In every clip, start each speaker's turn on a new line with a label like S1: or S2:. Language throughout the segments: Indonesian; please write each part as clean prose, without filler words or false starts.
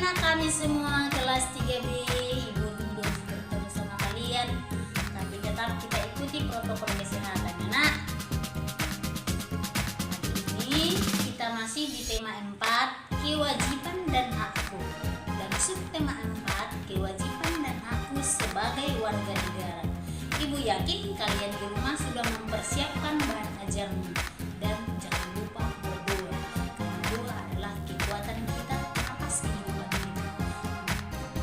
S1: anak-anak kami semua kelas 3B, Ibu rindu bertemu sama kalian. Tapi tetap kita ikuti protokol kesehatan, anak. Hari ini kita masih di tema 4, kewajiban dan hakku. Dan subtema 4, kewajiban dan hakku sebagai warga negara. Ibu yakin kalian di rumah sudah mempersiapkan bahan ajarnya. Dan jangan lupa berdoa, karena doa adalah kekuatan kita atas kehidupan kita.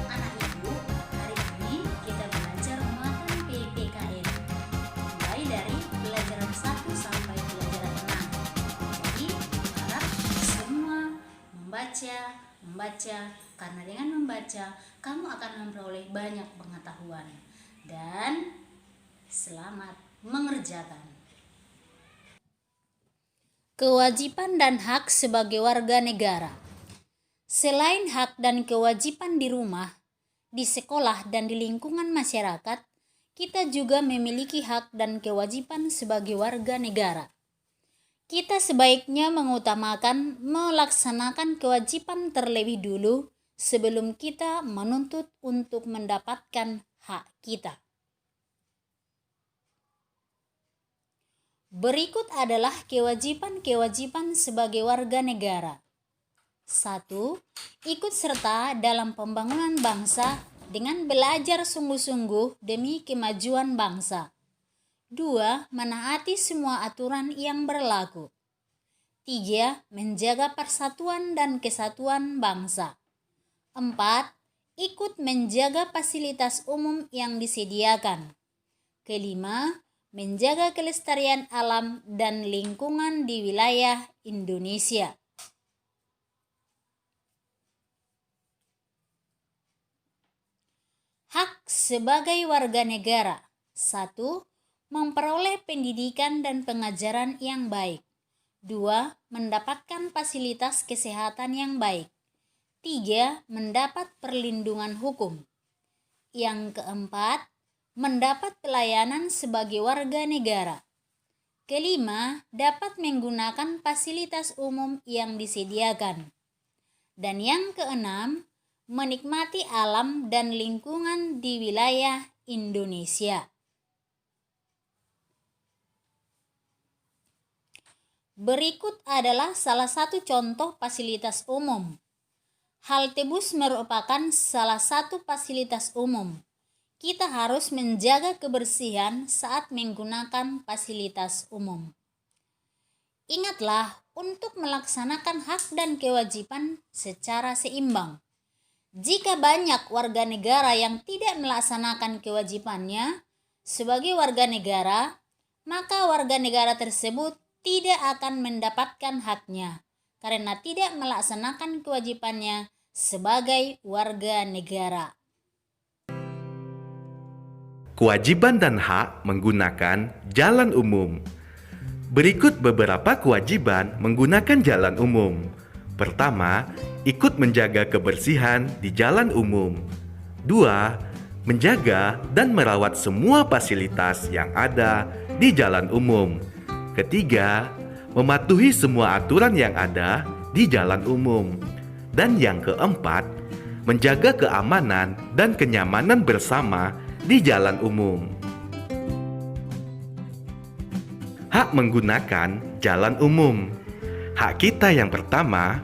S1: Anak ibu, hari ini kita belajar muatan PPKN, mulai dari pelajaran 1 sampai pelajaran 6. Jadi harap semua membaca, karena dengan membaca kamu akan memperoleh banyak pengetahuan. Dan selamat mengerjakan. Kewajiban dan hak sebagai warga negara. Selain hak dan kewajiban di rumah, di sekolah, dan di lingkungan masyarakat, kita juga memiliki hak dan kewajiban sebagai warga negara. Kita sebaiknya mengutamakan melaksanakan kewajiban terlebih dulu sebelum kita menuntut untuk mendapatkan hak kita. Berikut adalah kewajiban-kewajiban sebagai warga negara. 1. Ikut serta dalam pembangunan bangsa dengan belajar sungguh-sungguh demi kemajuan bangsa. 2. Menaati semua aturan yang berlaku. 3. Menjaga persatuan dan kesatuan bangsa. 4. Ikut menjaga fasilitas umum yang disediakan. 5. Menjaga kelestarian alam dan lingkungan di wilayah Indonesia. Hak sebagai warga negara. 1. Memperoleh pendidikan dan pengajaran yang baik. 2. Mendapatkan fasilitas kesehatan yang baik. 3. Mendapat perlindungan hukum. Yang keempat, mendapat pelayanan sebagai warga negara. 5. Dapat menggunakan fasilitas umum yang disediakan. Dan yang keenam, menikmati alam dan lingkungan di wilayah Indonesia. Berikut adalah salah satu contoh fasilitas umum. Halte bus merupakan salah satu fasilitas umum. Kita harus menjaga kebersihan saat menggunakan fasilitas umum. Ingatlah untuk melaksanakan hak dan kewajiban secara seimbang. Jika banyak warga negara yang tidak melaksanakan kewajibannya sebagai warga negara, maka warga negara tersebut tidak akan mendapatkan haknya karena tidak melaksanakan kewajibannya sebagai warga negara.
S2: Kewajiban dan hak menggunakan jalan umum. Berikut beberapa kewajiban menggunakan jalan umum. Pertama, ikut menjaga kebersihan di jalan umum. 2. Menjaga dan merawat semua fasilitas yang ada di jalan umum. Ketiga, mematuhi semua aturan yang ada di jalan umum. Dan yang keempat, menjaga keamanan dan kenyamanan bersama di jalan umum. Hak menggunakan jalan umum. Hak kita yang pertama,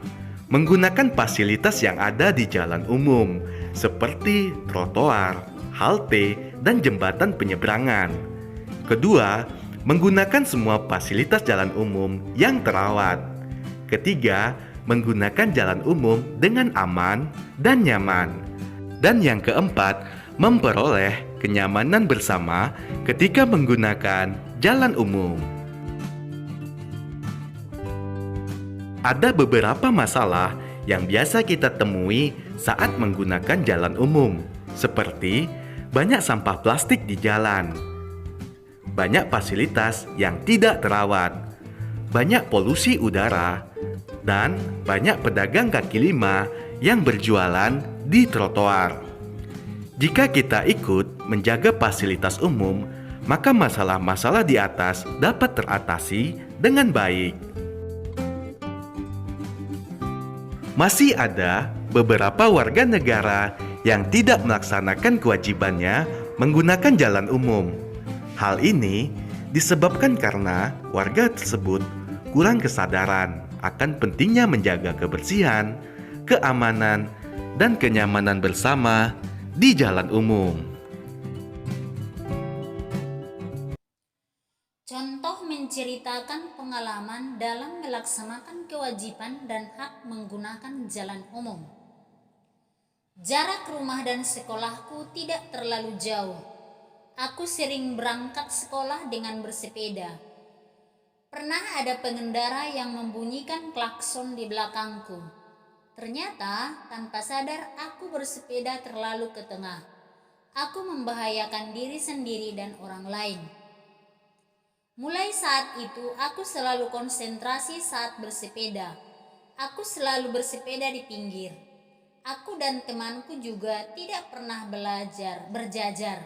S2: menggunakan fasilitas yang ada di jalan umum, seperti trotoar, halte, dan jembatan penyeberangan. Kedua, menggunakan semua fasilitas jalan umum yang terawat. Ketiga, menggunakan jalan umum dengan aman dan nyaman. Dan yang keempat, memperoleh kenyamanan bersama ketika menggunakan jalan umum. Ada beberapa masalah yang biasa kita temui saat menggunakan jalan umum, seperti banyak sampah plastik di jalan, banyak fasilitas yang tidak terawat, banyak polusi udara, dan banyak pedagang kaki lima yang berjualan di trotoar. Jika kita ikut menjaga fasilitas umum, maka masalah-masalah di atas dapat teratasi dengan baik. Masih ada beberapa warga negara yang tidak melaksanakan kewajibannya menggunakan jalan umum. Hal ini disebabkan karena warga tersebut kurang kesadaran akan pentingnya menjaga kebersihan, keamanan, dan kenyamanan bersama di jalan umum.
S1: Contoh menceritakan pengalaman dalam melaksanakan kewajiban dan hak menggunakan jalan umum. Jarak rumah dan sekolahku tidak terlalu jauh. Aku sering berangkat sekolah dengan bersepeda. Pernah ada pengendara yang membunyikan klakson di belakangku. Ternyata tanpa sadar aku bersepeda terlalu ke tengah. Aku membahayakan diri sendiri dan orang lain. Mulai saat itu aku selalu konsentrasi saat bersepeda. Aku selalu bersepeda di pinggir. Aku dan temanku juga tidak pernah berjajar.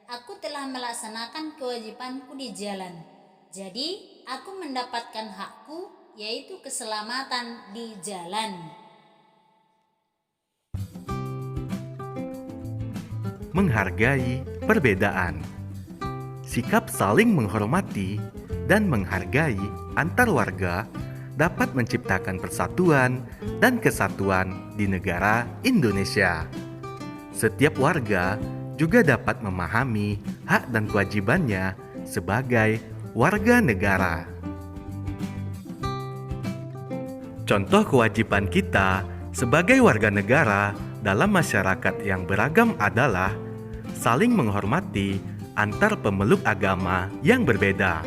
S1: Aku telah melaksanakan kewajibanku di jalan. Jadi, aku mendapatkan hakku, yaitu keselamatan di jalan.
S2: Menghargai perbedaan. Sikap saling menghormati dan menghargai antar warga dapat menciptakan persatuan dan kesatuan di negara Indonesia. Setiap warga juga dapat memahami hak dan kewajibannya sebagai warga negara. Contoh kewajiban kita sebagai warga negara dalam masyarakat yang beragam adalah saling menghormati antar pemeluk agama yang berbeda.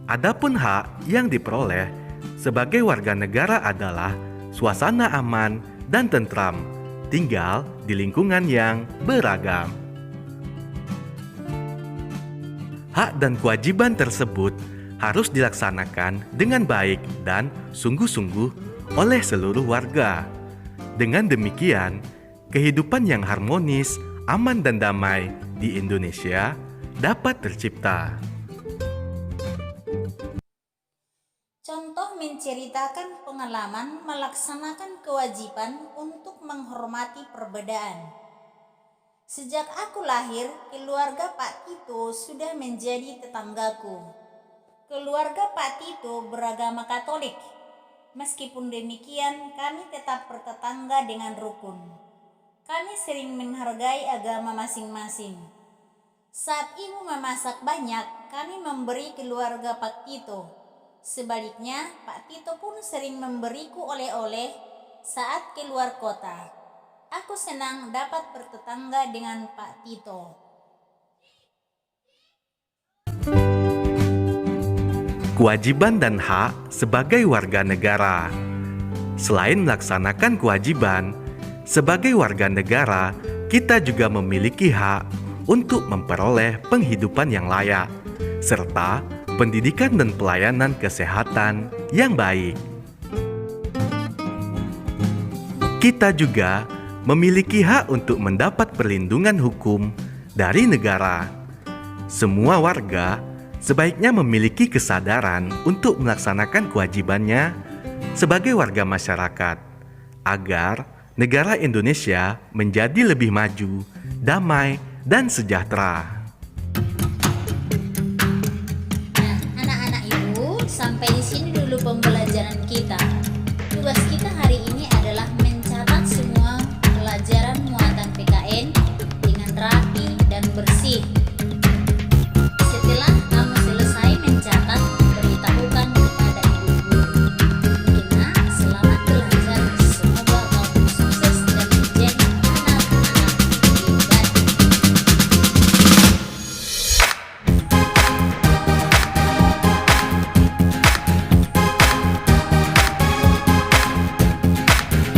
S2: Adapun hak yang diperoleh sebagai warga negara adalah suasana aman dan tentram, tinggal di lingkungan yang beragam. Hak dan kewajiban tersebut harus dilaksanakan dengan baik dan sungguh-sungguh oleh seluruh warga. Dengan demikian, kehidupan yang harmonis, aman dan damai di Indonesia dapat tercipta.
S1: Contoh menceritakan pengalaman melaksanakan kewajiban untuk menghormati perbedaan. Sejak aku lahir, keluarga Pak Tito sudah menjadi tetanggaku. Keluarga Pak Tito beragama Katolik. Meskipun demikian, kami tetap bertetangga dengan rukun. Kami sering menghargai agama masing-masing. Saat ibu memasak banyak, kami memberi keluarga Pak Tito. Sebaliknya, Pak Tito pun sering memberiku oleh-oleh saat keluar kota. Aku senang dapat bertetangga dengan Pak Tito.
S2: Kewajiban dan hak sebagai warga negara. Selain melaksanakan kewajiban, sebagai warga negara, kita juga memiliki hak untuk memperoleh penghidupan yang layak, serta pendidikan dan pelayanan kesehatan yang baik. Kita juga memiliki hak untuk mendapat perlindungan hukum dari negara. Semua warga sebaiknya memiliki kesadaran untuk melaksanakan kewajibannya sebagai warga masyarakat, agar negara Indonesia menjadi lebih maju, damai, dan sejahtera.